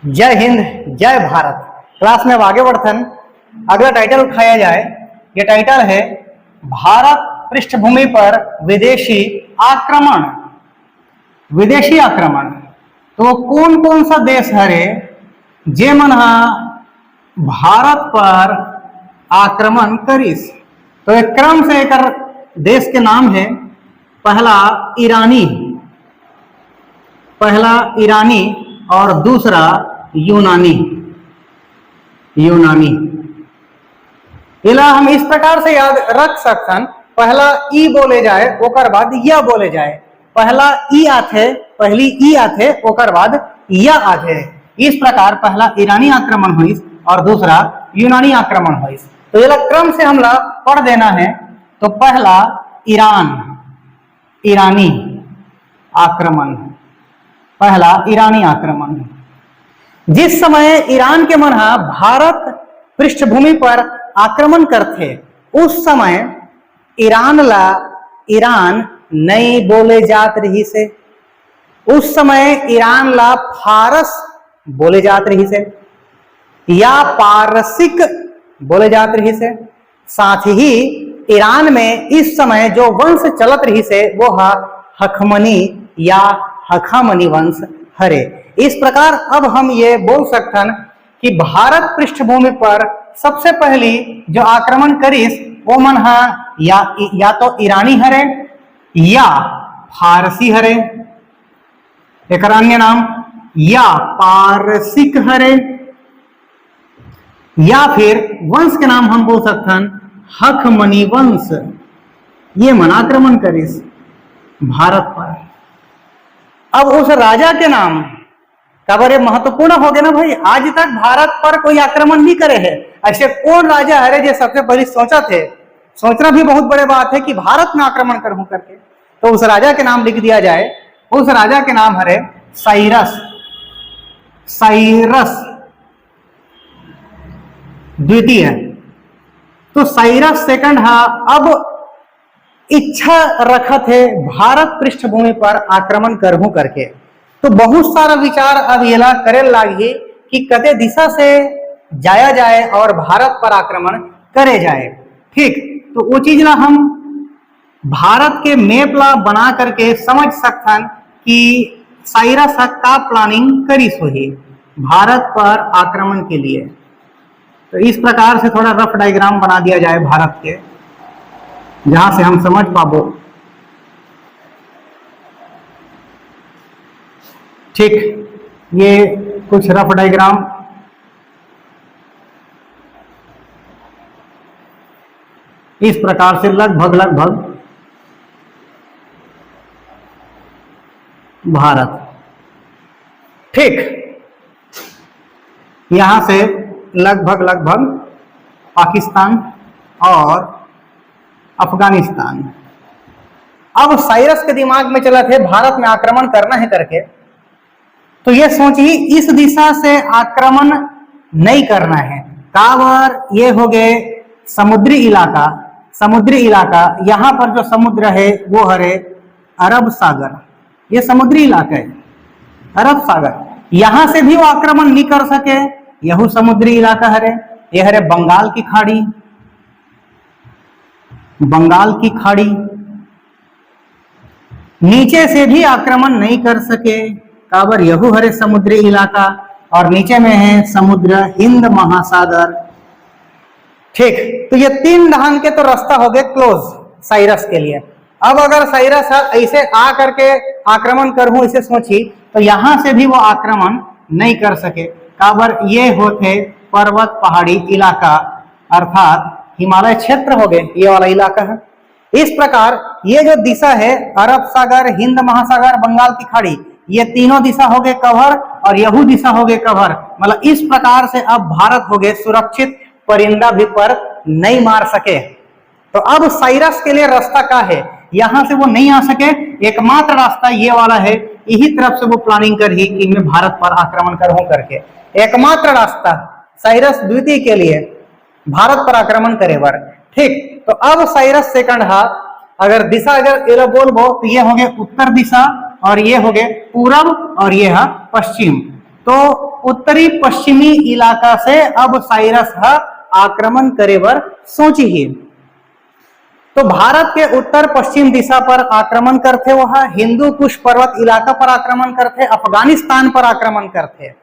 जय हिंद जय भारत। क्लास में अब आगे बढ़थन। अगला टाइटल उठाया जाए, ये टाइटल है भारत पृष्ठभूमि पर विदेशी आक्रमण। विदेशी आक्रमण तो कौन कौन सा देश हरे जे मन भारत पर आक्रमण करिस। तो एक क्रम से एक देश के नाम है। पहला ईरानी और दूसरा यूनानी। इला हम इस प्रकार से याद रख सकते। पहला ई बोले जाए ओकर बाद या बोले जाए। पहला ई आथे, पहली ई आथे ओकर बाद या आथे। इस प्रकार पहला ईरानी आक्रमण हुई और दूसरा यूनानी आक्रमण हुई। तो ये क्रम से हमला पढ़ देना है। तो पहला ईरानी आक्रमण, पहला ईरानी आक्रमण। जिस समय ईरान के मन भारत पृष्ठभूमि पर आक्रमण करते, उस समय ईरान नहीं बोले जात रही से। उस समय ईरान ला फारस बोले जात रही से या पारसिक बोले जात रही से। साथ ही ईरान में इस समय जो वंश चलत रही से वो हखमनी या हखामनी वंश हरे। इस प्रकार अब हम ये बोल सकते हैं कि भारत पृष्ठभूमि पर सबसे पहली जो आक्रमण करिस वो मन या तो ईरानी हरे या फारसी हरे, एक अन्य नाम या पारसिक हरे, या फिर वंश के नाम हम बोल सकते हैं हखमनी वंश। ये मन आक्रमण करिस भारत पर। अब उस राजा के नाम काबर महत्वपूर्ण हो गया ना भाई। आज तक भारत पर कोई आक्रमण नहीं करे है। ऐसे कौन राजा है जो सबसे पहले सोचा थे। सोचना भी बहुत बड़े बात है कि भारत में आक्रमण करूं करके। तो उस राजा के नाम लिख दिया जाए। उस राजा के नाम हरे साइरस द्वितीय। तो साइरस सेकंड अब इच्छा रखा थे भारत पृष्ठभूमि पर आक्रमण करहूं करके। तो बहुत सारा विचार अब ये करे लागी कि कते दिशा से जाया जाए और भारत पर आक्रमण करे जाए। ठीक, तो वो चीज ला हम भारत के मैप ला बना करके समझ सकते कि साइरस का प्लानिंग करिस होही भारत पर आक्रमण के लिए। तो इस प्रकार से थोड़ा रफ डायग्राम बना दिया जाए भारत के, जहां से हम समझ पाबो। ठीक, ये कुछ रफ डायग्राम इस प्रकार से लगभग भारत। ठीक, यहां से लगभग पाकिस्तान और अफगानिस्तान। अब साइरस के दिमाग में चला थे भारत में आक्रमण करना है करके। तो ये सोचिए इस दिशा से आक्रमण नहीं करना है। काबर ये हो गए समुद्री इलाका। यहां पर जो समुद्र है वो हरे अरब सागर। ये समुद्री इलाका है अरब सागर। यहां से भी वो आक्रमण नहीं कर सके। यह समुद्री इलाका हरे, ये हरे बंगाल की खाड़ी। नीचे से भी आक्रमण नहीं कर सके। काबर यहू हरे समुद्री इलाका और नीचे में है समुद्र हिंद महासागर। ठीक, तो ये तीन ढंग के तो रास्ता हो गए क्लोज साइरस के लिए। अब अगर साइरस ऐसे आ करके आक्रमण करूं इसे सोची, तो यहां से भी वो आक्रमण नहीं कर सके। काबर ये होते पर्वत पहाड़ी इलाका अर्थात हिमालय क्षेत्र हो गए, ये वाला इलाका है। इस प्रकार ये जो दिशा है अरब सागर, हिंद महासागर, बंगाल की खाड़ी, ये तीनों दिशा हो गए कवर और यहू दिशा हो गए कवर। मतलब इस प्रकार से अब भारत हो गए सुरक्षित, परिंदा भी पर नहीं मार सके। तो अब साइरस के लिए रास्ता क्या है, यहां से वो नहीं आ सके। एकमात्र रास्ता ये वाला है, यही तरफ से वो प्लानिंग करी कि मैं भारत पर आक्रमण करूं करके। एकमात्र रास्ता साइरस द्वितीय के लिए भारत पर आक्रमण करे बर। ठीक, तो अब साइरस सेकंड अगर दिशा अगर बोलबो तो ये हो गए उत्तर दिशा और ये हो गए पूरब और ये है पश्चिम। तो उत्तरी पश्चिमी इलाका से अब साइरस आक्रमण करे बर सोची ही। तो भारत के उत्तर पश्चिम दिशा पर आक्रमण करते, वह हिंदू कुश पर्वत इलाका पर आक्रमण करते, अफगानिस्तान पर आक्रमण करते।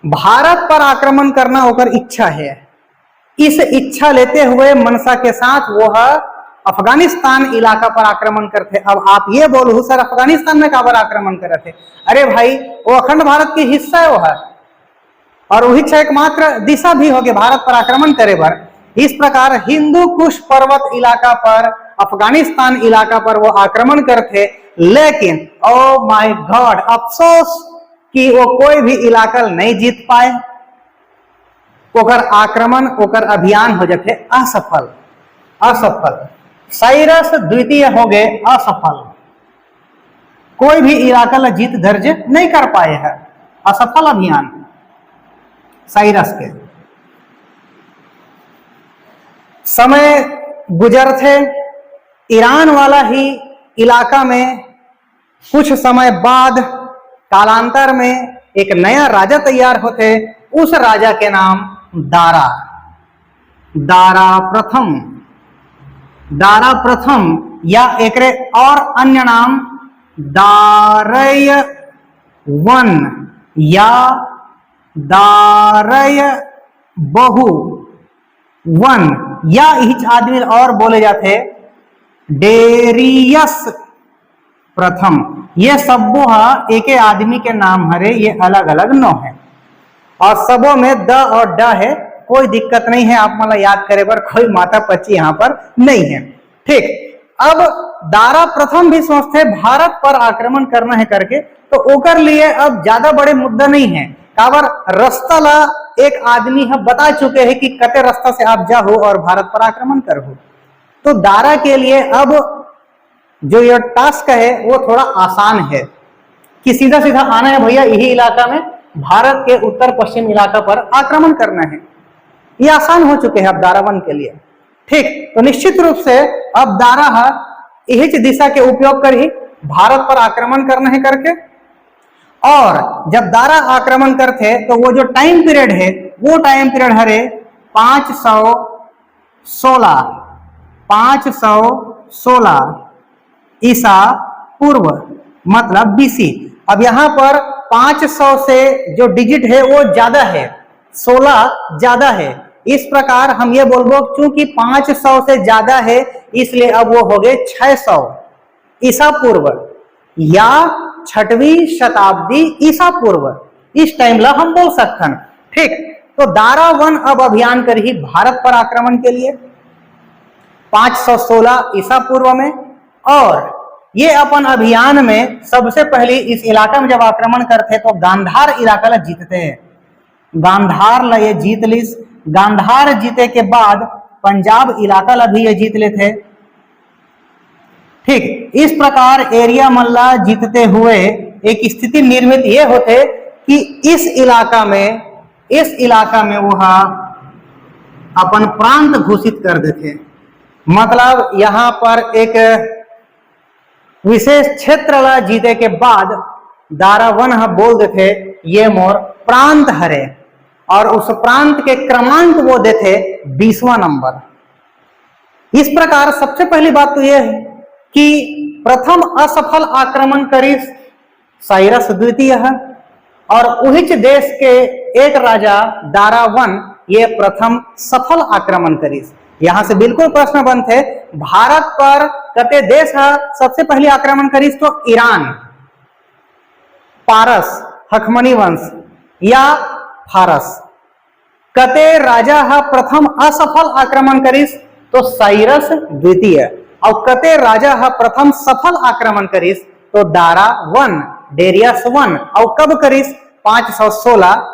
भारत पर आक्रमण करना होकर इच्छा है। इस इच्छा लेते हुए मनसा के साथ वह अफगानिस्तान इलाका पर आक्रमण करते। अब आप ये बोलो सर अफगानिस्तान में काबर आक्रमण कर रहे थे? अरे भाई वो अखंड भारत की हिस्सा है वह, और वही एकमात्र दिशा भी होगी भारत पर आक्रमण करे बर। इस प्रकार हिंदू कुश पर्वत इलाका पर, अफगानिस्तान इलाका पर वो आक्रमण करते। लेकिन ओ माय गॉड, अफसोस कि वो कोई भी इलाका नहीं जीत पाए। ओकर आक्रमण, ओकर अभियान हो जाते असफल। असफल साइरस द्वितीय हो गए असफल, कोई भी इलाका ला जीत दर्ज नहीं कर पाए है। असफल अभियान साइरस के। समय गुजर थे, ईरान वाला ही इलाका में कुछ समय बाद कालांतर में एक नया राजा तैयार होते। उस राजा के नाम दारा, दारा प्रथम, दारा प्रथम या एक और अन्य नाम दारय वन या दारय बहु वन, या इच आदमी और बोले जाते डेरियस प्रथम। ये सबो एक आदमी के नाम हरे, ये अलग अलग नो है और सबों में द और ड है। कोई दिक्कत नहीं है, आप मला याद करे पर कोई माता पची यहाँ पर नहीं है। ठीक, अब दारा प्रथम भी सोचते भारत पर आक्रमण करना है करके, तो ओकर लिए अब ज्यादा बड़े मुद्दा नहीं है। काबर रास्ता ला एक आदमी है बता चुके हैं कि कते रास्ता से आप जाओ और भारत पर आक्रमण करो। तो दारा के लिए अब जो ये टास्क है वो थोड़ा आसान है कि सीधा सीधा आना है भैया, यही इलाका में भारत के उत्तर पश्चिम इलाका पर आक्रमण करना है। ये आसान हो चुके हैं अब दारावन के लिए। ठीक, तो निश्चित रूप से अब दारा यही दिशा के उपयोग कर ही भारत पर आक्रमण करना है करके। और जब दारा आक्रमण करते तो वो जो टाइम पीरियड है वो टाइम पीरियड हरे 516 ईसा पूर्व, मतलब बीसी। अब यहां पर 500 से जो डिजिट है वो ज्यादा है, 16 ज्यादा है। इस प्रकार हम ये बोलबो क्योंकि 500 से ज्यादा है इसलिए अब वो हो गए 600 ईसा पूर्व या 6वीं शताब्दी ईसा पूर्व, इस टाइम ला हम बोल सकते हैं। ठीक, तो दारा वन अब अभियान कर ही भारत पर आक्रमण के लिए 516 ईसा पूर्व में। और ये अपन अभियान में सबसे पहले इस इलाका में जब आक्रमण करते तो गांधार इलाका ला जीतते हैं। गांधार ला ये जीत लिस। गांधार जीते के बाद पंजाब इलाका ला भी ये जीत लेते। ठीक, इस प्रकार एरिया मल्ला जीतते हुए एक स्थिति निर्मित ये होते कि इस इलाका में वह अपन प्रांत घोषित कर देते। मतलब यहां पर एक विशेष क्षेत्र ला जीते के बाद दारावन बोल देते ये मोर प्रांत हरे, और उस प्रांत के क्रमांक वो देते 20वां नंबर। इस प्रकार सबसे पहली बात तो यह है कि प्रथम असफल आक्रमण करीस साइरस द्वितीय है, और उहिच देश के एक राजा दारावन ये प्रथम सफल आक्रमण करीस। यहां से बिल्कुल प्रश्न बनते भारत पर कते देश है सबसे पहले आक्रमण करीस? तो ईरान, पारस, हखमनी वंश या फारस। कते राजा है प्रथम असफल आक्रमण करीस? तो साइरस द्वितीय। और कते राजा है प्रथम सफल आक्रमण करीस? तो दारा वन, डेरियस वन। और कब करीस? 516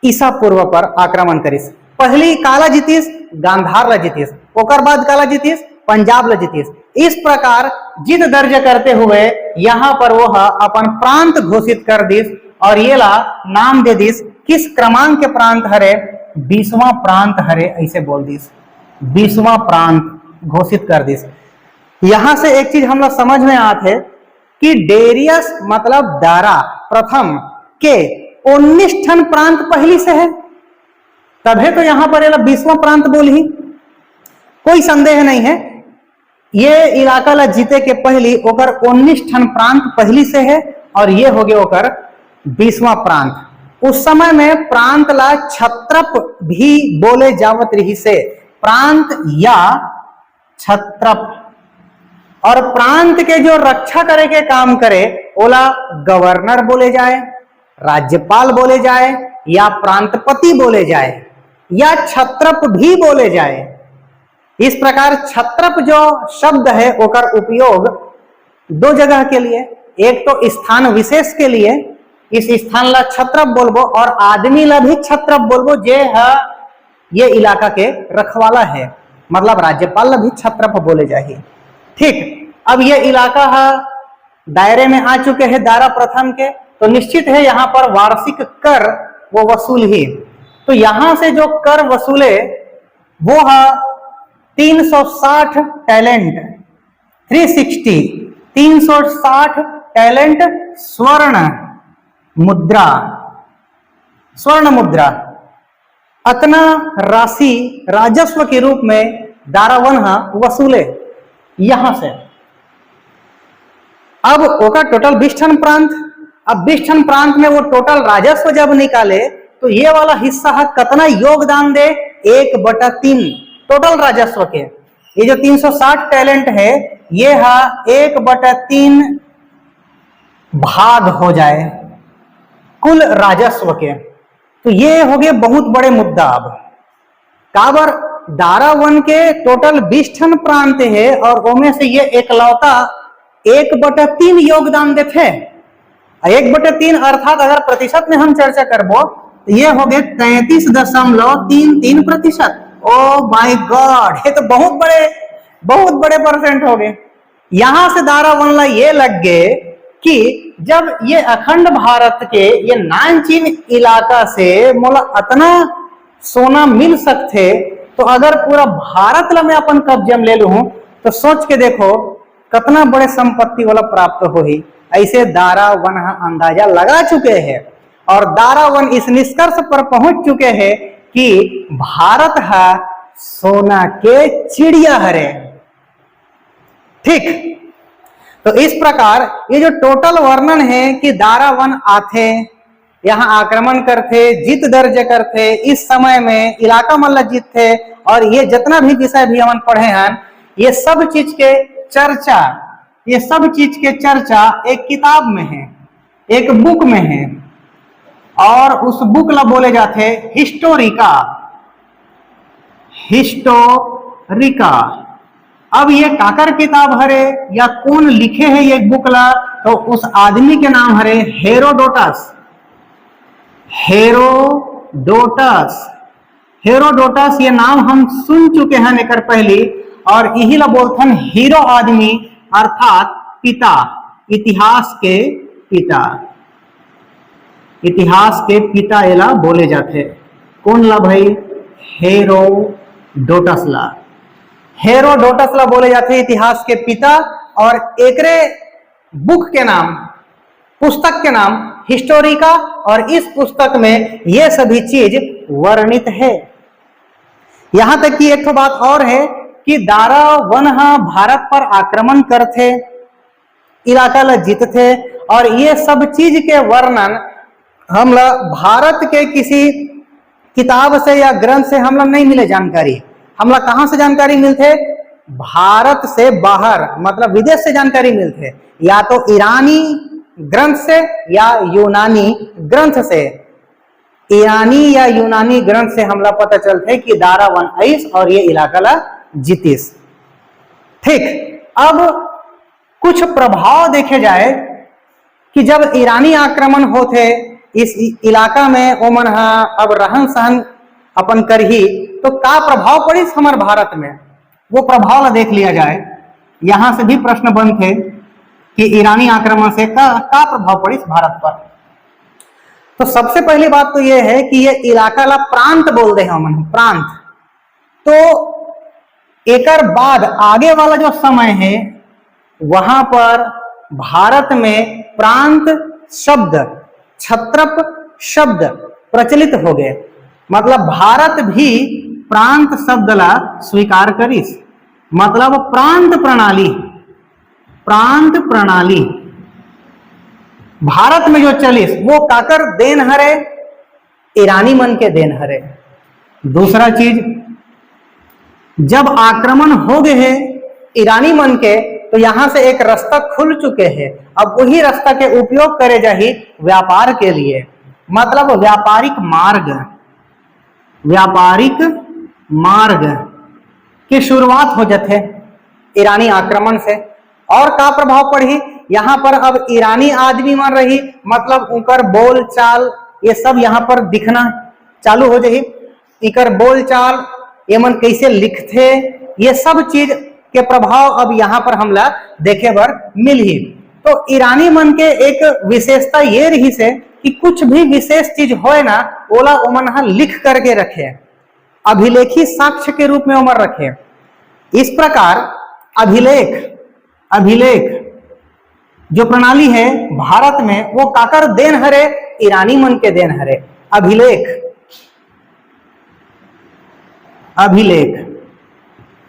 ईसा पूर्व पर आक्रमण करीस। पहली काला जीतीस, गांधार ला जीतीस, ओकर बाद काला जीतीस, पंजाब ला जीतीस। इस प्रकार जीत दर्ज करते हुए यहाँ पर वो अपन प्रांत घोषित कर दिस, और ये ला नाम दे दिस किस क्रमांक के प्रांत हरे? 20वां प्रांत हरे, ऐसे बोल दिस 20वां प्रांत घोषित कर दिस। यहां से एक चीज हम लोग समझ में आते कि डेरियस मतलब दारा प्रथम के 19 ठन प्रांत पहली से है, तभी तो यहां पर 20वां प्रांत बोल ही, कोई संदेह नहीं है। ये इलाका ला जीते के पहली ओकर 19 ठन प्रांत पहली से है और ये हो गया ओकर 20वां प्रांत। उस समय में प्रांत ला छत्रप भी बोले जावत रही से, प्रांत या छत्रप, और प्रांत के जो रक्षा करे के काम करे ओला गवर्नर बोले जाए, राज्यपाल बोले जाए, या प्रांतपति बोले जाए, या छत्रप भी बोले जाए। इस प्रकार छत्रप जो शब्द है ओकर उपयोग दो जगह के लिए, एक तो स्थान विशेष के लिए, इस स्थान ला छत्रप बोलबो, और आदमी ला भी छत्रप बोलबो जे है ये इलाका के रखवाला है, मतलब राज्यपाल ला भी छत्रप बोले जाए। ठीक, अब ये इलाका है दायरे में आ चुके हैं दारा प्रथम के, तो निश्चित है यहाँ पर वार्षिक कर वो वसूल ही। तो यहां से जो कर वसूले वो है 360 टैलेंट, 360 टैलेंट स्वर्ण मुद्रा, अतना राशि राजस्व के रूप में दारावन वसूले यहां से। अब ओका टोटल 20 ठन प्रांत, अब 20 ठन प्रांत में वो टोटल राजस्व जब निकाले तो ये वाला हिस्सा है कितना योगदान दे, 1/3 टोटल राजस्व के। ये जो 360 टैलेंट है ये है 1/3 भाग हो जाए कुल राजस्व के। तो ये हो गए बहुत बड़े मुद्दा। अब काबर दारावन के टोटल 20 ठन प्रांत है और उनमें से ये एकलौता 1/3 योगदान देते। 1/3 अर्थात अगर प्रतिशत में हम चर्चा करबो तो ये हो गए 33.33%। ओ माय गॉड, ये तो बहुत बड़े परसेंट हो गए। यहां से दारावन ला ये लग गए कि जब ये अखंड भारत के ये नानचीन इलाका से मोला इतना सोना मिल सकते, तो अगर पूरा भारत ला मैं अपन कब्जे में ले लूं तो सोच के देखो कितना बड़े संपत्ति वाला प्राप्त हो ही। ऐसे दारावन अंदाजा लगा चुके हैं और दारावन इस निष्कर्ष पर पहुंच चुके हैं कि भारत है सोना के चिड़िया हरे। ठीक, तो इस प्रकार ये जो टोटल वर्णन है कि दारावन आथे, यहाँ आक्रमण करते, जीत दर्ज करते, इस समय में इलाका मल्ल जीतते, और ये जितना भी विषय भी हम पढ़े हैं ये सब चीज के चर्चा एक किताब में है, एक बुक में है, और उस बुक ला बोले जाते हिस्टोरिका। अब ये काकर किताब हरे या कौन लिखे है ये बुक ला, तो उस आदमी के नाम हरे हेरोडोटस। ये नाम हम सुन चुके हैं एकर पहली, और यही ला बोलथन हीरो आदमी अर्थात पिता, इतिहास के पिता एला बोले जाते। कौन ला भाई? हेरोडोटस ला बोले जाते इतिहास के पिता, और एकरे बुक के नाम, पुस्तक के नाम हिस्टोरिका, और इस पुस्तक में ये सभी चीज वर्णित है। यहां तक कि एक तो बात और है कि दारावन भारत पर आक्रमण करते, इलाका ला जीतते, और ये सब चीज के वर्णन हमला भारत के किसी किताब से या ग्रंथ से हमला नहीं मिले जानकारी। हमला कहां से जानकारी मिलते? भारत से बाहर, मतलब विदेश से जानकारी मिलते, या तो ईरानी ग्रंथ से या यूनानी ग्रंथ से। ईरानी या यूनानी ग्रंथ से हमला पता चलते कि दारावन आइस और ये इलाका ला जीतिस। ठीक, अब कुछ प्रभाव देखे जाए कि जब ईरानी आक्रमण होते इस इलाका में, ओमन अब रहन सहन अपन करही, तो का प्रभाव पड़ी हमारे भारत में, वो प्रभाव ला देख लिया जाए। यहां से भी प्रश्न बनते कि ईरानी आक्रमण से का प्रभाव पड़ी भारत पर। तो सबसे पहली बात तो ये है कि ये इलाका ला प्रांत बोल रहे हैं, प्रांत। तो एकर बाद आगे वाला जो समय है वहां पर भारत में प्रांत शब्द छत्रप शब्द प्रचलित हो गए, मतलब भारत भी प्रांत शब्द ला स्वीकार करिस, मतलब प्रांत प्रणाली, प्रांत प्रणाली भारत में जो चलिस वो काकर देन हरे, ईरानी मन के देन हरे। दूसरा चीज, जब आक्रमण हो गए हैं ईरानी मन के, तो यहां से एक रास्ता खुल चुके हैं, अब वही रास्ता के उपयोग करे जाही व्यापार के लिए, मतलब व्यापारिक मार्ग, व्यापारिक मार्ग की शुरुआत हो जाते ईरानी आक्रमण से। और का प्रभाव पड़ी, यहाँ पर अब ईरानी आदमी मन रही, मतलब उनकर बोल चाल ये सब यहाँ पर दिखना चालू हो जाही, इकर बोल चाल ये मन कैसे लिखते, ये सब चीज के प्रभाव अब यहाँ पर हमला देखे बर मिल ही। तो ईरानी मन के एक विशेषता ये रही से कि कुछ भी विशेष चीज होए ना, ओला ओमन लिख करके रखे, अभिलेखी साक्ष्य के रूप में उमर रखे। इस प्रकार अभिलेख, अभिलेख जो प्रणाली है भारत में वो काकर देन हरे, ईरानी मन के देन हरे। अभिलेख, अभिलेख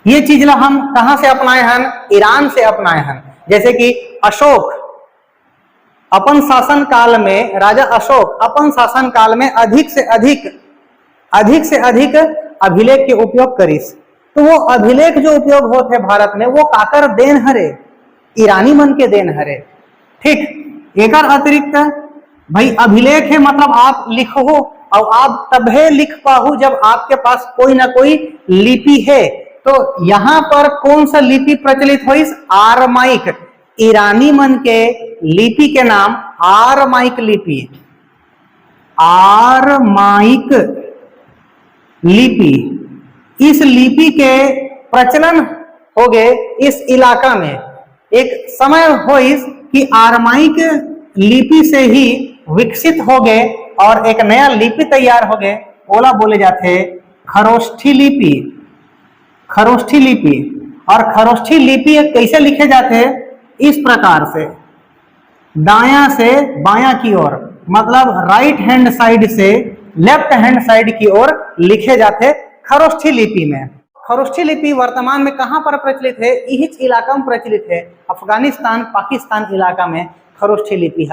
ये चीज ला हम कहां से अपनाए हैं, ईरान से अपनाए हैं। जैसे कि अशोक अपन शासन काल में, राजा अशोक अपन शासन काल में अधिक से अधिक अभिलेख के उपयोग करिस, तो वो अभिलेख जो उपयोग होते हैं भारत में वो काकर देन हरे, ईरानी मन के देन हरे। ठीक, एक अतिरिक्त भाई अभिलेख है, मतलब आप लिखो और आप तभी लिख पाहु जब आपके पास कोई ना कोई लिपि है। तो यहाँ पर कौन सा लिपि प्रचलित हुई, आरमाइक, ईरानी मन के लिपि के नाम आरमाइक लिपि, आरमाइक लिपि। इस लिपि के प्रचलन हो गए इस इलाका में। एक समय हुई कि आरमाइक लिपि से ही विकसित हो गए और एक नया लिपि तैयार हो गए, ओला बोले जाते खरोष्ठी लिपि, खरोष्ठी लिपि। और खरोष्ठी लिपि कैसे लिखे जाते हैं, इस प्रकार से दायां से बायां की ओर, मतलब राइट हैंड साइड से लेफ्ट हैंड साइड की ओर लिखे जाते खरोष्ठी लिपि में। खरोष्ठी लिपि वर्तमान में कहां पर प्रचलित है, इस इलाका में प्रचलित है, अफगानिस्तान पाकिस्तान इलाका में खरोष्ठी लिपि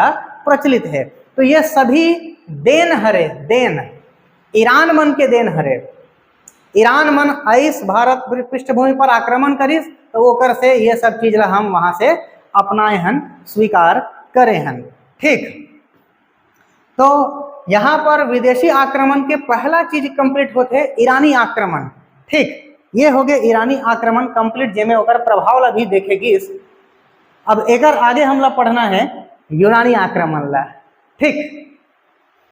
प्रचलित है। तो ये सभी देन हरे, देन ईरान मन के देन हरे। ईरान मन आइस भारत पृष्ठभूमि पर आक्रमण करिस, तो ओकर से ये सब चीज हम वहां से अपनाए हन, स्वीकार करे हन। ठीक, तो यहाँ पर विदेशी आक्रमण के पहला चीज कंप्लीट होते ईरानी आक्रमण। ठीक, ये हो गए ईरानी आक्रमण कंप्लीट, जेमे ओकर प्रभाव ला भी देखेगी। अब एक आगे हमला पढ़ना है यूनानी आक्रमण ला। ठीक,